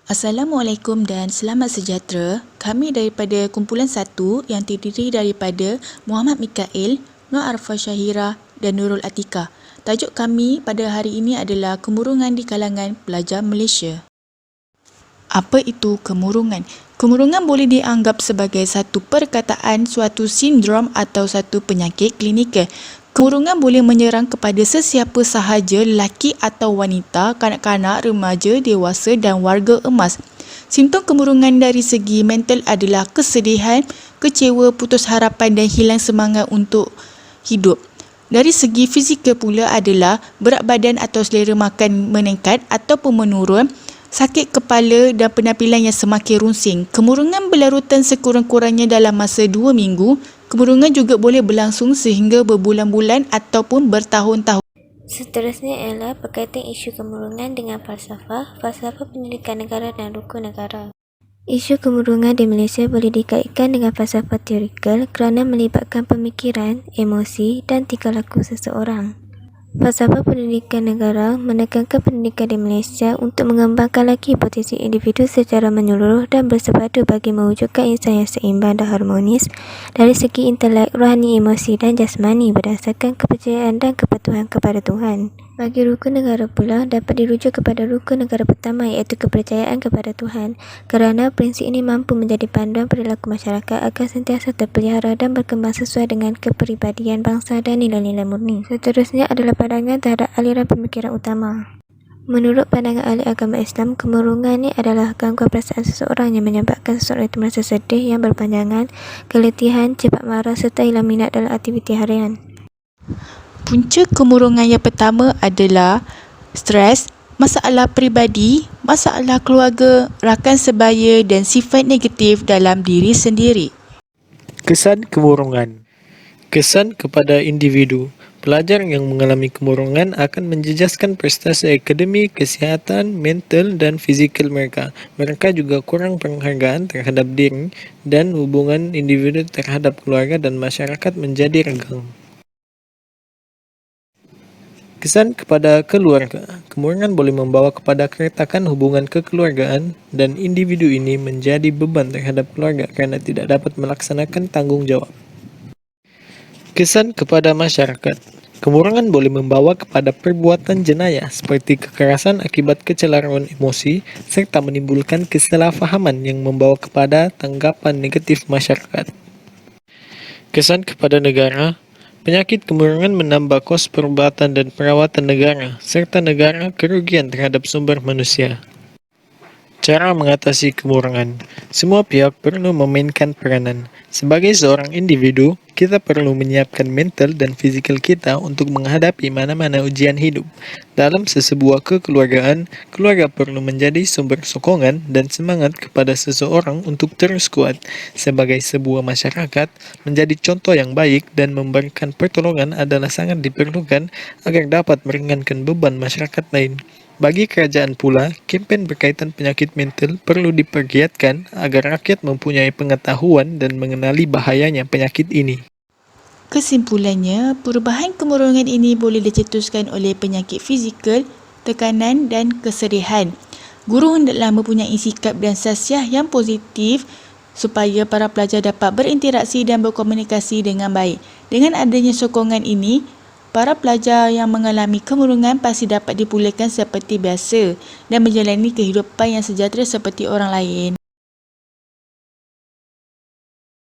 Assalamualaikum dan selamat sejahtera. Kami daripada kumpulan 1 yang terdiri daripada Muhammad Mikail, Nur Arfa Syahira dan Nurul Atika. Tajuk kami pada hari ini adalah kemurungan di kalangan pelajar Malaysia. Apa itu kemurungan? Kemurungan boleh dianggap sebagai satu perkataan, suatu sindrom atau satu penyakit klinikal. Kemurungan boleh menyerang kepada sesiapa sahaja, lelaki atau wanita, kanak-kanak, remaja, dewasa dan warga emas. Simptom kemurungan dari segi mental adalah kesedihan, kecewa, putus harapan dan hilang semangat untuk hidup. Dari segi fizikal pula adalah berat badan atau selera makan meningkat ataupun menurun, sakit kepala dan penampilan yang semakin runsing. Kemurungan berlarutan sekurang-kurangnya dalam masa 2 minggu. Kemurungan juga boleh berlangsung sehingga berbulan-bulan ataupun bertahun-tahun. Seterusnya ialah berkaitan isu kemurungan dengan falsafah pendidikan negara dan rukun negara. Isu kemurungan di Malaysia boleh dikaitkan dengan falsafah teorikal kerana melibatkan pemikiran, emosi dan tingkah laku seseorang. Falsafah pendidikan negara menekankan pendidikan di Malaysia untuk mengembangkan lagi potensi individu secara menyeluruh dan bersepadu bagi mewujudkan insan yang seimbang dan harmonis dari segi intelek, rohani, emosi dan jasmani berdasarkan kepercayaan dan kepatuhan kepada Tuhan. Bagi rukun negara pula dapat dirujuk kepada rukun negara pertama iaitu kepercayaan kepada Tuhan kerana prinsip ini mampu menjadi panduan perilaku masyarakat agar sentiasa terpelihara dan berkembang sesuai dengan kepribadian bangsa dan nilai-nilai murni. Seterusnya adalah pandangan terhadap aliran pemikiran utama. Menurut pandangan ahli agama Islam, kemurungan ini adalah gangguan perasaan seseorang yang menyebabkan seseorang itu merasa sedih yang berpanjangan, keletihan, cepat marah serta hilang minat dalam aktiviti harian. Punca kemurungan yang pertama adalah stres, masalah peribadi, masalah keluarga, rakan sebaya dan sifat negatif dalam diri sendiri. Kesan kemurungan. Kesan kepada individu. Pelajar yang mengalami kemurungan akan menjejaskan prestasi akademik, kesihatan, mental dan fizikal mereka. Mereka juga kurang penghargaan terhadap diri dan hubungan individu terhadap keluarga dan masyarakat menjadi renggang. Kesan kepada keluarga. Kemurungan boleh membawa kepada keretakan hubungan kekeluargaan dan individu ini menjadi beban terhadap keluarga kerana tidak dapat melaksanakan tanggungjawab. Kesan kepada masyarakat. Kemurungan boleh membawa kepada perbuatan jenayah seperti kekerasan akibat kecelaruan emosi serta menimbulkan kesalahfahaman yang membawa kepada tanggapan negatif masyarakat. Kesan kepada negara. Penyakit kemurungan menambah kos perubatan dan perawatan negara serta negara kerugian terhadap sumber manusia. Cara mengatasi kemurungan. Semua pihak perlu memainkan peranan. Sebagai seorang individu, kita perlu menyiapkan mental dan fizikal kita untuk menghadapi mana-mana ujian hidup. Dalam sesebuah kekeluargaan, keluarga perlu menjadi sumber sokongan dan semangat kepada seseorang untuk terus kuat. Sebagai sebuah masyarakat, menjadi contoh yang baik dan memberikan pertolongan adalah sangat diperlukan agar dapat meringankan beban masyarakat lain. Bagi kerajaan pula, kempen berkaitan penyakit mental perlu dipergiatkan agar rakyat mempunyai pengetahuan dan mengenali bahayanya penyakit ini. Kesimpulannya, perubahan kemurungan ini boleh dicetuskan oleh penyakit fizikal, tekanan dan kesedihan. Guru hendaklah mempunyai sikap dan sasiah yang positif supaya para pelajar dapat berinteraksi dan berkomunikasi dengan baik. Dengan adanya sokongan ini, para pelajar yang mengalami kemurungan pasti dapat dipulihkan seperti biasa dan menjalani kehidupan yang sejahtera seperti orang lain.